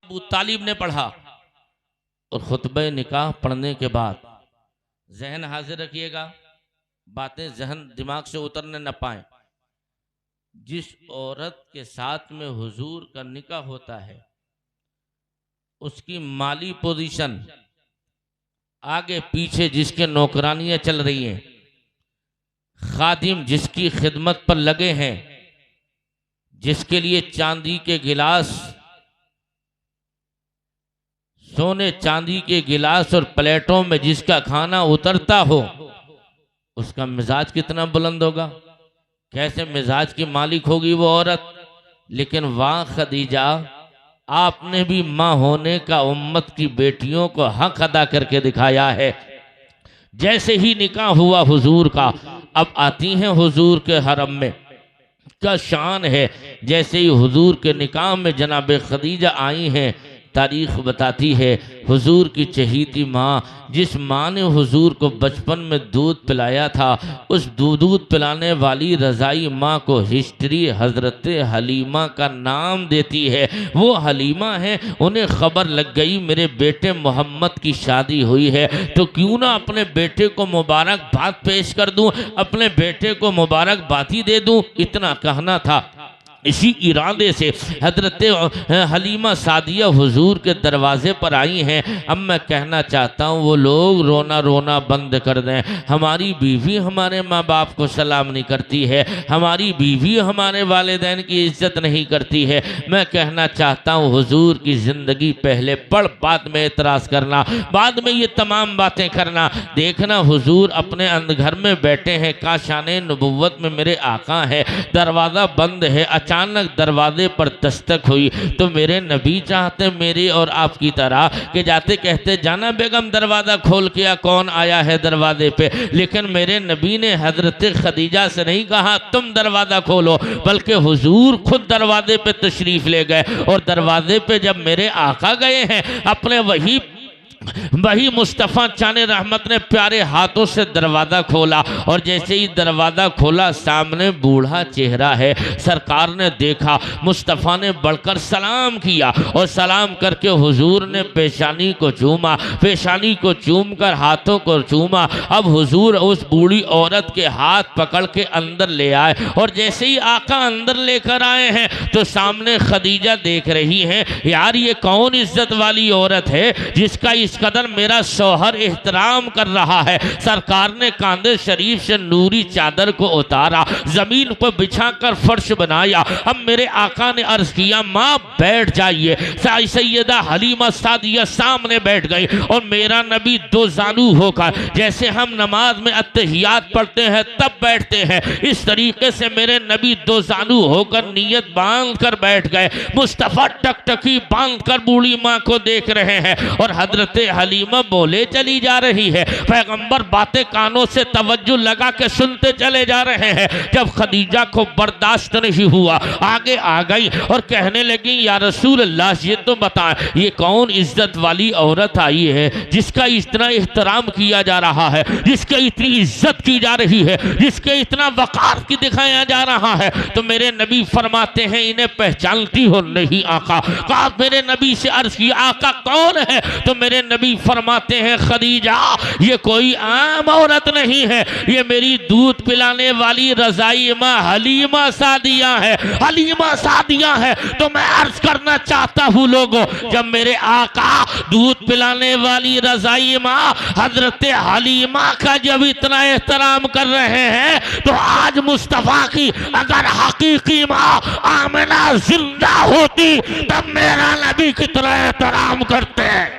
अबू तालिब ने पढ़ा। और खुतबे निकाह पढ़ने के बाद जहन हाजिर रखिएगा, बातें जहन दिमाग से उतरने न पाए। जिस औरत के साथ में हुजूर का निकाह होता है उसकी माली पोजीशन, आगे पीछे जिसके नौकरानियां चल रही हैं, खादिम जिसकी खिदमत पर लगे हैं, जिसके लिए चांदी के गिलास, सोने चांदी के गिलास और प्लेटों में जिसका खाना उतरता हो, उसका मिजाज कितना बुलंद होगा, कैसे मिजाज की मालिक होगी वो औरत। लेकिन वाह खदीजा, आपने भी माँ होने का उम्मत की बेटियों को हक अदा करके दिखाया है। जैसे ही निकाह हुआ हुजूर का, अब आती हैं हुजूर के हरम में, क्या शान है। जैसे ही हुजूर के निकाह में जनाब खदीजा आई हैं, तारीख बताती है हुजूर की चहीती माँ, जिस माँ ने हुजूर को बचपन में दूध पिलाया था, उस दूध पिलाने वाली रज़ाई माँ को हिस्ट्री हज़रत हलीमा का नाम देती है। वो हलीमा है, उन्हें खबर लग गई मेरे बेटे मोहम्मद की शादी हुई है, तो क्यों ना अपने बेटे को मुबारकबाद पेश कर दूं, अपने बेटे को मुबारकबादी दे दूं। इतना कहना था। इसी इरादे से हजरत हलीमा सादिया हुजूर के दरवाजे पर आई हैं। अब मैं कहना चाहता हूँ वो लोग रोना रोना बंद कर दें। हमारी बीवी हमारे माँ बाप को सलाम नहीं करती है, हमारी बीवी हमारे वालिदैन की इज्जत नहीं करती है। मैं कहना चाहता हूँ हुजूर की ज़िंदगी पहले पढ़, बाद में एतराज़ करना, बाद में ये तमाम बातें करना। देखना हुजूर अपने घर में बैठे हैं, काशाने नबुव्वत में मेरे आका है, दरवाज़ा बंद है। अचानक दरवाजे पर दस्तक हुई तो मेरे नबी चाहते मेरी और आपकी तरह कि जाते कहते जाना बेगम दरवाज़ा खोल के, कौन आया है दरवाजे पे। लेकिन मेरे नबी ने हजरत खदीजा से नहीं कहा तुम दरवाज़ा खोलो, बल्कि हुजूर खुद दरवाजे पे तशरीफ़ ले गए। और दरवाजे पे जब मेरे आका गए हैं, अपने वही मुस्तफ़ा चाने रहमत ने प्यारे हाथों से दरवाज़ा खोला। और जैसे ही दरवाज़ा खोला, सामने बूढ़ा चेहरा है। सरकार ने देखा, मुस्तफ़ा ने बढ़कर सलाम किया और सलाम करके हुजूर ने पेशानी को चूमा, पेशानी को चूम कर हाथों को चूमा। अब हुजूर उस बूढ़ी औरत के हाथ पकड़ के अंदर ले आए। और जैसे ही आका अंदर लेकर आए हैं तो सामने खदीजा देख रही हैं, यार ये कौन इज्जत वाली औरत है जिसका इस कदर मेरा शौहर एहतराम कर रहा है। सरकार ने कांधे शरीफ से नूरी चादर को उतारा, जमीन पर बिछाकर फर्श बनाया। अब मेरे आका ने अर्ज किया माँ बैठ जाइए। सैयदा हलीमा सादिया सामने बैठ गई और मेरा नबी दो जानू होकर, जैसे हम नमाज में अत्तहियात पढ़ते हैं तब बैठते हैं, इस तरीके से मेरे नबी दो जानू होकर नियत बांध कर बैठ गए। मुस्तफ़ा टकटकी बांध कर बूढ़ी माँ को देख रहे हैं और हजरत हलीमा बोले चली जा रही है। पैगंबर बातें कानों से तवज्जो लगा के सुनते चले जा रहे हैं। जब खदीजा को बर्दाश्त नहीं हुआ, आगे आ गई और कहने लगी या रसूल अल्लाह, ये तो बताएं ये कौन इज्जत वाली औरत आई है जिसका इतना एहतराम किया जा रहा है, जिसके इतनी इज्जत की जा रही है, जिसके इतना वकार की दिखाया जा रहा है। तो मेरे नबी फरमाते हैं इन्हें पहचानती हो नहीं आका? कहा मेरे नबी से अर्ज किया आका कौन है? तो मेरे नबी फरमाते हैं खदीजा ये कोई आम औरत नहीं है, ये मेरी दूध पिलाने वाली रज़ाई माँ हलीमा सादिया है, हलीमा सादिया है। तो मैं अर्ज करना चाहता हूँ लोगों, जब मेरे आका दूध पिलाने वाली रज़ाई माँ हजरत हलीमा का जब इतना एहतराम कर रहे हैं, तो आज मुस्तफ़ा की अगर हकीकी माँ आमिना जिंदा होती तब मेरा नबी कितना एहतराम करते हैं।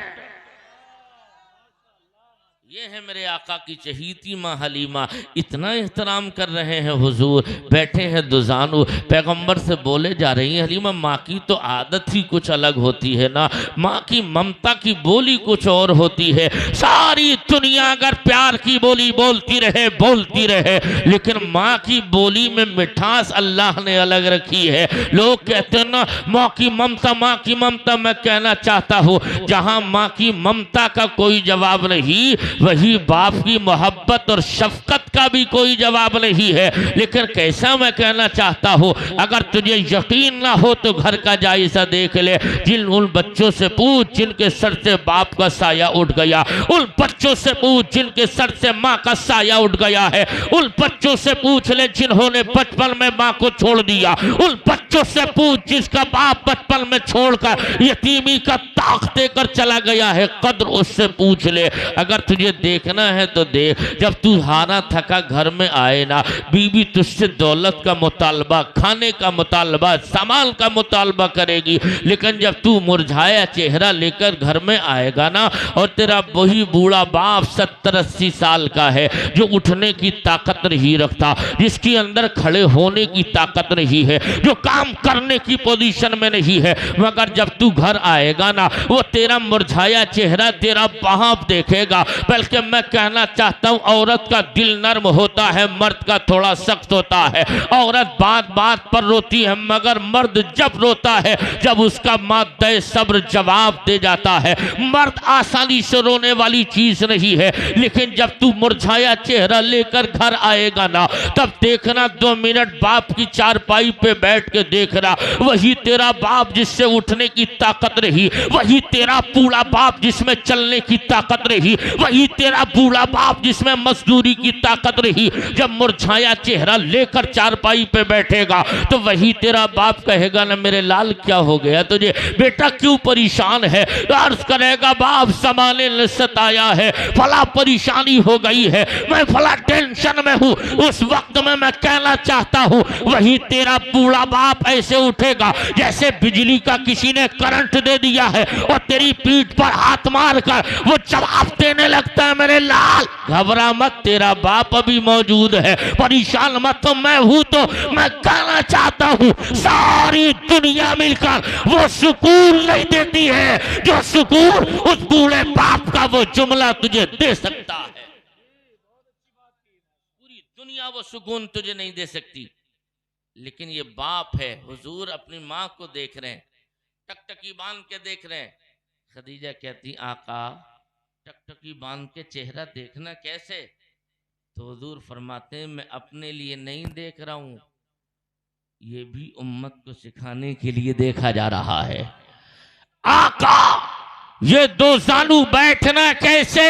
ये है मेरे आका की चहीती माँ हलीमा, इतना एहतराम कर रहे हैं। हुजूर बैठे हैं दुजानू, पैगंबर से बोले जा रही हैं हलीमा माँ की तो आदत ही कुछ अलग होती है ना, माँ की ममता की बोली कुछ और होती है। सारी दुनिया अगर प्यार की बोली बोलती रहे, लेकिन माँ की बोली में मिठास अल्लाह ने अलग रखी है। लोग कहते हैं ना माँ की ममता, माँ की ममता। मैं कहना चाहता हूँ जहाँ माँ की ममता का कोई जवाब नहीं, वही बाप की मोहब्बत और शफकत का भी कोई जवाब नहीं है। लेकिन कैसा मैं कहना चाहता हूँ, अगर तुझे यकीन ना हो तो घर का जायजा देख ले। उन बच्चों से पूछ जिनके सर से बाप का साया उठ गया, उन बच्चों से पूछ जिनके सर से माँ का साया उठ गया है, उन बच्चों से पूछ ले जिन्होंने बचपन में माँ को छोड़ दिया, उन बच्चों से पूछ जिसका बाप बचपन में छोड़कर यतीमी का ताक देकर चला गया है, कद्र उससे पूछ ले। अगर तुझे देखना है तो देख, जब तू हारा थका घर में आए ना, बीवी तुझसे दौलत का मुतालबा, खाने का मुतालबा, सामान का मुतालबा करेगी, लेकिन जब तू मुरझाया चेहरा लेकर घर में आएगा ना, और तेरा वही बूढ़ा बाप 70-80 साल का है, जो उठने की ताकत नहीं रखता, जिसके अंदर खड़े होने की ताकत नहीं है, जो काम करने की पोजीशन में नहीं है, मगर जब तू घर आएगा ना, वो तेरा मुरझाया चेहरा तेरा बाप देखेगा। बल्कि मैं कहना चाहता हूँ, औरत का दिल नर्म होता है, मर्द का थोड़ा सख्त होता है। औरत बात बात पर रोती है, मगर मर्द जब रोता है जब उसका माद्दे सब्र जवाब दे जाता है। मर्द आसानी से रोने वाली चीज नहीं है। लेकिन जब तू मुरझाया चेहरा लेकर घर आएगा ना, तब देखना 2 मिनट बाप की चारपाई पे बैठ के देखना, वही तेरा बाप जिससे उठने की ताकत रही, वही तेरा बूढ़ा बाप जिसमें चलने की ताकत रही, वही तेरा बूढ़ा बाप जिसमें मजदूरी की ताकत रही, जब मुरझाया चेहरा लेकर चारपाई पे बैठेगा तो वही तेरा बाप कहेगा ना, मेरे लाल क्या हो गया तुझे, बेटा क्यों परेशान है? अर्ज करेगा, बाप समाने ने सताया है, फला परेशानी हो गई है, मैं फला टेंशन में हूँ। उस वक्त में मैं कहना चाहता हूँ, वही तेरा बूढ़ा बाप ऐसे उठेगा जैसे बिजली का किसी ने करंट दे दिया है, और तेरी पीठ पर हाथ मार कर वो जवाब देने लगता है, मेरे लाल घबरा मत, तेरा बाप अभी मौजूद है, परेशान मत, तो मैं हूं। तो मैं कहना चाहता हूं, सारी दुनिया मिलकर वो सुकून नहीं देती है जो सुकून उस बूढ़े बाप का वो जुमला तुझे दे सकता है। पूरी दुनिया वो सुकून तुझे नहीं दे सकती, लेकिन ये बाप है। हुजूर अपनी माँ को देख रहे हैं, टकटकी बांध के देख रहे हैं। खदीजा कहती, आका टकटकी बांध के चेहरा देखना कैसे? तो हुजूर फरमाते हैं, मैं अपने लिए नहीं देख रहा हूं, ये भी उम्मत को सिखाने के लिए देखा जा रहा है। आका ये 2 जानू बैठना कैसे?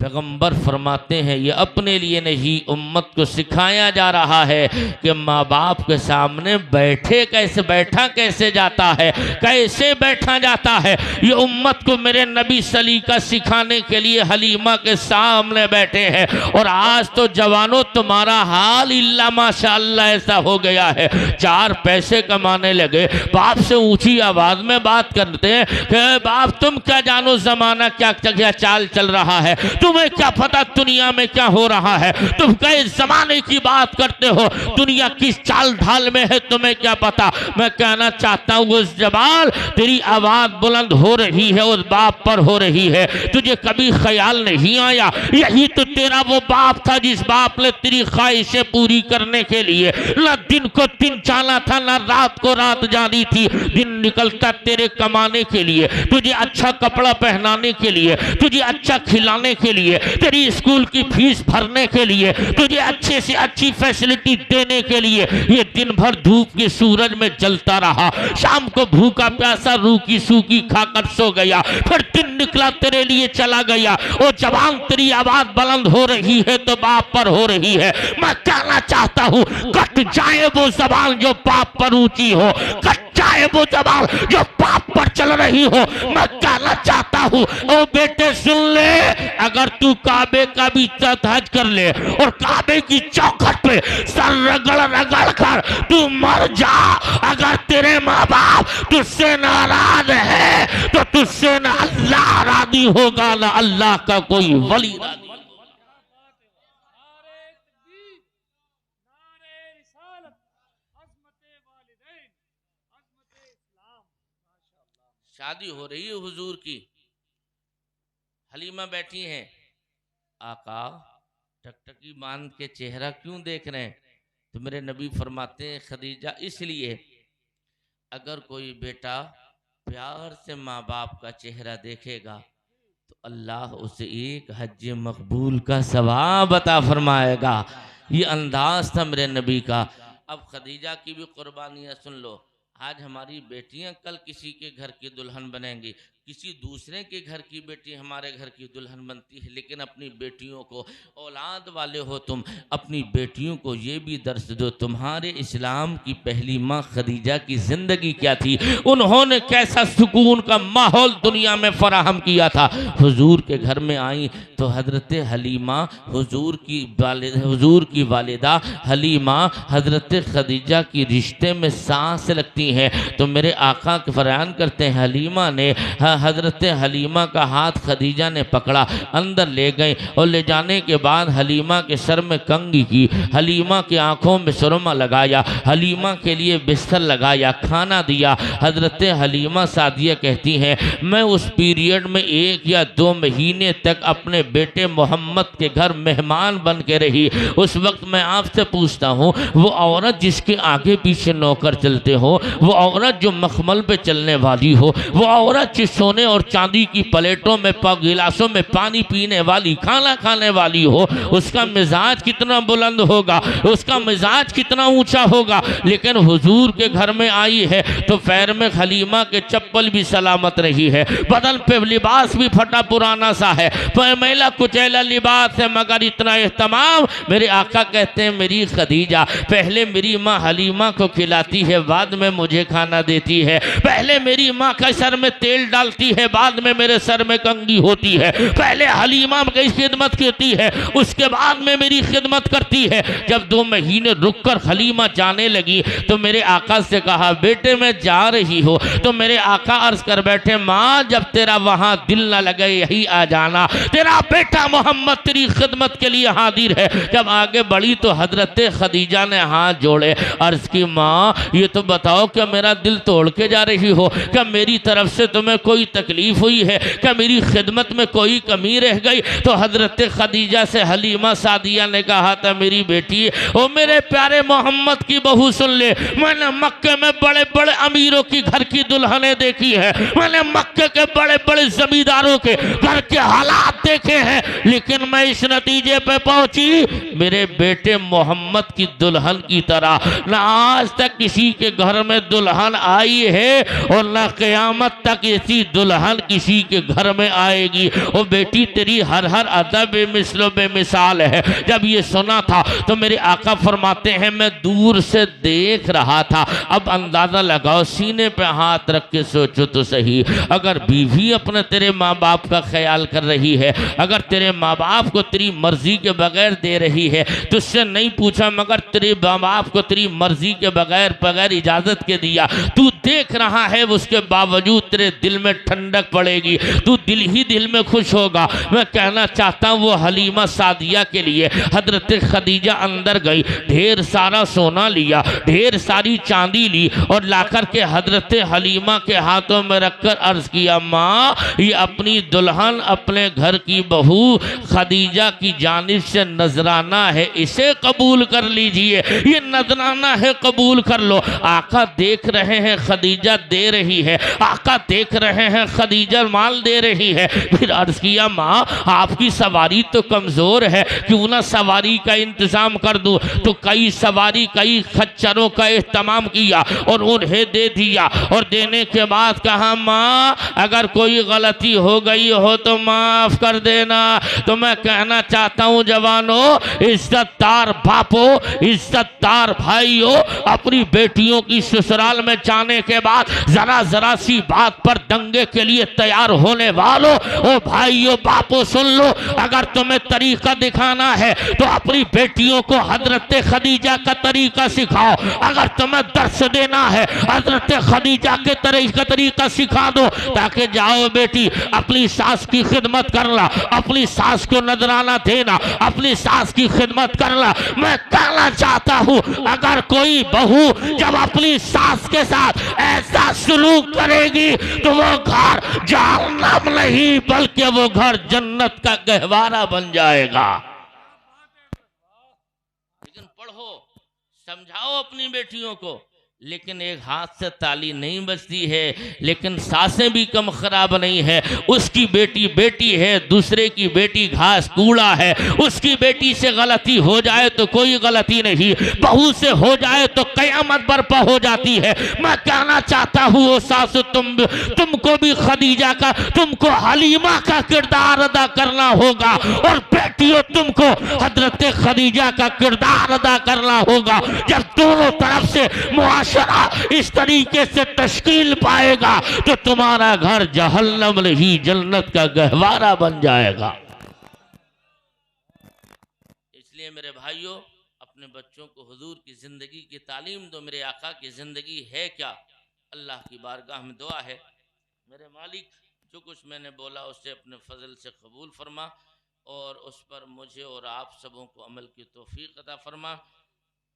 पैगंबर फरमाते हैं, ये अपने लिए नहीं, उम्मत को सिखाया जा रहा है कि माँ बाप के सामने बैठे कैसे, बैठा कैसे जाता है, कैसे बैठा जाता है। ये उम्मत को मेरे नबी सलीका सिखाने के लिए हलीमा के सामने बैठे हैं। और आज तो जवानों तुम्हारा हाल इल्ला माशाअल्लाह ऐसा हो गया है, 4 पैसे कमाने लगे, बाप से ऊंची आवाज में बात करते हैं कि बाप तुम क्या जानो जमाना क्या क्या चाल चल रहा है, तुम्हें क्या पता दुनिया में क्या हो रहा है, तुम कई जमाने की बात करते हो, दुनिया किस चाल ढाल में है तुम्हें क्या पता। मैं कहना चाहता हूँ, उस जबान तेरी आवाज बुलंद हो रही है, उस बाप पर हो रही है, तुझे कभी ख्याल नहीं आया यही तो तेरा वो बाप था जिस बाप ने तेरी ख्वाहिशें पूरी करने के लिए न दिन को दिन जाना था, न रात को रात जानी थी। दिन निकलता तेरे कमाने के लिए, तुझे अच्छा कपड़ा पहनाने के लिए, तुझे अच्छा खिलाने के लिए, तेरी स्कूल की फीस भरने के लिए, तुझे अच्छे से अच्छी फैसिलिटी देने के लिए। ये दिन भर धूप के सूरज में जलता रहा, शाम को भूखा प्यासा रूखी सूखी खाकर सो गया, फिर दिन निकला तेरे लिए चला गया। और जवान तेरी आवाज बुलंद हो रही है तो बाप पर हो रही है। मैं कहना चाहता हूँ, कट जाए वो जबान जो बाप पर ऊंची हो, कट जाए वो जबान जो बाप पर चल रही हो। मैं कहना चाहता हूँ, ओ बेटे सुन ले, अगर तू काबे का भी हज कर ले और काबे की चौखट पे सर रगड़ रगड़ कर तू मर जा, अगर तेरे माँ बाप तुझसे नाराज है तो तुझसे ना अल्लाह राजी होगा, ना अल्लाह का कोई वली राजी। शादी हो रही है हुजूर की, हलीमा बैठी हैं, आका टकटकी बांध के चेहरा क्यों देख रहे हैं? तो मेरे नबी फरमाते हैं, खदीजा इसलिए, अगर कोई बेटा प्यार से माँ बाप का चेहरा देखेगा तो अल्लाह उसे एक हज मकबूल का सवाब अता फरमाएगा। ये अंदाज था मेरे नबी का। अब खदीजा की भी कुर्बानियाँ सुन लो। आज हमारी बेटियां कल किसी के घर की दुल्हन बनेंगी, किसी दूसरे के घर की बेटी हमारे घर की दुल्हन बनती है। लेकिन अपनी बेटियों को, औलाद वाले हो तुम, अपनी बेटियों को ये भी दर्श दो तुम्हारे इस्लाम की पहली माँ खदीजा की ज़िंदगी क्या थी, उन्होंने कैसा सुकून का माहौल दुनिया में फराहम किया था। हुजूर के घर में आई तो हज़रत हलीमा, हुजूर की वालिदा हलीमा हज़रत खदीजा की रिश्ते में सांस लगती हैं। तो मेरे आका के फरमान करते हैं, हलीमा ने, हज़रत हलीमा का हाथ खदीजा ने पकड़ा, अंदर ले गए और ले जाने के बाद हलीमा के सर में कंघी की, हलीमा की आंखों में सुरमा लगाया, हलीमा के लिए बिस्तर लगाया, खाना दिया। हज़रत हलीमा सादिया कहती हैं, मैं उस पीरियड में 1 या 2 महीने तक अपने बेटे मोहम्मद के घर मेहमान बन के रही। उस वक्त मैं आपसे पूछता हूँ, वो औरत जिसके आगे पीछे नौकर चलते हो, वो औरत जो मखमल पे चलने वाली हो, वो औरत जो सोने और चांदी की प्लेटों में, गिलासों में पानी पीने वाली, खाना खाने वाली हो, उसका मिजाज कितना बुलंद होगा, उसका मिजाज कितना ऊंचा होगा। लेकिन हुजूर के घर में आई है तो पैर में हलीमा के चप्पल भी सलामत रही है, बदन पे लिबास भी फटा पुराना सा है, मैला कुचैला लिबास है, मगर इतना एहतमाम। मेरे आका कहते हैं, मेरी खदीजा पहले मेरी माँ हलीमा को खिलाती है, बाद में मुझे खाना देती है। पहले मेरी माँ का सर में तेल डालती है, बाद में मेरे सर में कंघी होती है। पहले हलीमा की खिदमत करती है, उसके बाद में मेरी खिदमत करती है। जब 2 महीने रुककर हलीमा जाने लगी तो मेरे आका से कहा, बेटे मैं जा रही हो। तो मेरे आका अर्ज कर बैठे, माँ जब तेरा वहां दिल न लगे यही आ जाना, तेरा बेटा मोहम्मद तेरी खिदमत के लिए हाजिर है। जब आगे बढ़ी तो हजरत खदीजा ने हाथ जोड़े, अर्ज की, माँ ये तो बताओ क्या मेरा दिल तोड़ के जा रही हो, क्या मेरी तरफ से तुम्हें कोई तकलीफ हुई है, क्या मेरी खिदमत में कोई कमी रह गई। तो हजरत खदीजा से हलीमा सादिया ने कहा था, मेरी बेटी, ओ मेरे प्यारे मोहम्मद की बहू सुन ले, मैंने मक्के में बड़े बड़े अमीरों की घर की दुल्हनें देखी है, मैंने मक्के के बड़े बड़े जमींदारों के घर के हालात देखे हैं, लेकिन मैं इस नतीजे पे पहुंची, मेरे बेटे मोहम्मद की दुल्हन की तरह न आज तक किसी के घर में दुल्हन आई है और न क़यामत तक ऐसी दुल्हन किसी के घर में आएगी। ओ बेटी, तेरी हर हर अदा बेमिसलो बेमिसाल है। जब ये सुना था तो मेरे आका फरमाते हैं, मैं दूर से देख रहा था। अब अंदाजा लगाओ, सीने पे हाथ रख के सोचो तो सही, अगर बीवी अपने तेरे माँ बाप का ख्याल कर रही है, अगर तेरे माँ बाप को तेरी मर्जी के बगैर दे रही है, तुझसे नहीं पूछा मगर तेरे माँ बाप को तेरी मर्जी के बगैर इजाजत के दिया, तू देख रहा है, उसके बावजूद तेरे दिल में ठंडक पड़ेगी, तू दिल ही दिल में खुश होगा। मैं कहना चाहता हूँ, वो हलीमा सादिया के लिए हजरत खदीजा अंदर गई, ढेर सारा सोना लिया, ढेर सारी चांदी ली और लाकर के हजरत हलीमा के हाथों में रखकर अर्ज किया, माँ ये अपनी दुल्हन, अपने घर की बहू खदीजा की जानिब से नजराना है, इसे कबूल कर लीजिए, ये नजराना है, कबूल कर लो। आका देख रहे हैं खदीजा दे रही है, आका देख रहे हैं खदीजा माल दे रही है। फिर अर्ज किया, माँ आपकी सवारी तो कमजोर है, क्यों ना सवारी का इंतजाम कर दूं। तो कई सवारी, कई खच्चरों का इस्तेमाल किया और उन्हें दे दिया और देने के बाद कहा, माँ अगर कोई गलती हो गई हो तो माफ कर देना। तो मैं कहना चाहता हूँ जवानों, इज्जतदार बापों, इज्जतदार भाइयों, अपनी बेटियों की ससुराल में जाने के बाद जरा जरा सी बात पर दंगे के लिए तैयार होने वालों, ओ भाइयों बापों सुन लो, अगर तुम्हें तरीका दिखाना है तो अपनी बेटियों को हजरत खदीजा का तरीका सिखाओ। अगर तुम्हें दर्श देना है हजरत खदीजा के तरीका सिखा दो, ताकि जाओ बेटी अपनी सास की खिदमत करना, अपनी सास को नजराना देना, अपनी सास की खिदमत करना। मैं कहना चाहता हूँ, अगर कोई बहू जब अपनी सास के साथ ऐसा सलूक करेगी तो वो घर जहन्नम नहीं बल्कि वो घर जन्नत का गहवारा बन जाएगा। लेकिन पढ़ो, समझाओ अपनी बेटियों को लेकिन एक हाथ से ताली नहीं बजती है, लेकिन सासें भी कम खराब नहीं है। उसकी बेटी बेटी है, दूसरे की बेटी घास कूड़ा है। उसकी बेटी से गलती हो जाए तो कोई गलती नहीं, बहू से हो जाए तो कयामत बर्पा हो जाती है। मैं कहना चाहता हूँ वो सास, तुमको भी खदीजा का, तुमको हलीमा का किरदार अदा करना होगा, और बेटियों तुमको हजरत खदीजा का किरदार अदा करना होगा। जब दोनों तरफ से मुआशरा इस तरीके से तश्कील पाएगा तो तुम्हारा घर जहन्नम नहीं जन्नत का गहवारा बन जाएगा। इसलिए मेरे भाइयों, अपने बच्चों को हुजूर की जिंदगी की तालीम दो। मेरे आका की जिंदगी है क्या? अल्लाह की बारगाह में दुआ है, मेरे मालिक जो कुछ मैंने बोला उसे अपने फजल से कबूल फरमा, और उस पर मुझे और आप सबों को अमल की तौफीक अता फरमा।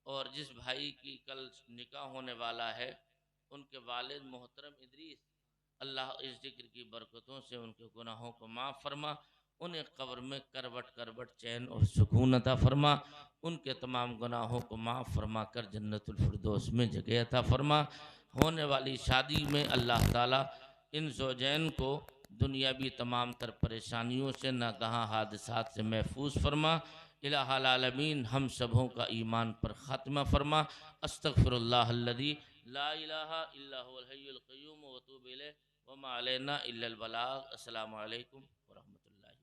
और जिस भाई की कल निकाह होने वाला है, उनके वालिद मोहतरम इदरीस, अल्लाह इस जिक्र की बरकतों से उनके गुनाहों को माफ़ फरमा, उन्हें कब्र में करवट करवट चैन और सुकून अता फरमा, उनके तमाम गुनाहों को माफ़ फरमा कर जन्नतुल फिरदौस में जगह अता फरमा। होने वाली शादी में अल्लाह ताला इन ज़ौजैन को दुनियावी तमाम तर परेशानियों से, नागहा हादसात से महफूज फरमा। इलाहल आलमीन हम सबों का ईमान पर ख़ात्मा फरमा। अस्तग़फिरुल्लाहल्लज़ी ला इलाहा इल्ला हुवल हय्युल क़य्यूम व अतूबु इलैहि व मा अलैना इल्लल बलाग। अस्सलामु अलैकुम व रहमतुल्लाहि।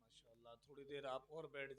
माशाल्लाह, थोड़ी देर आप और बैठ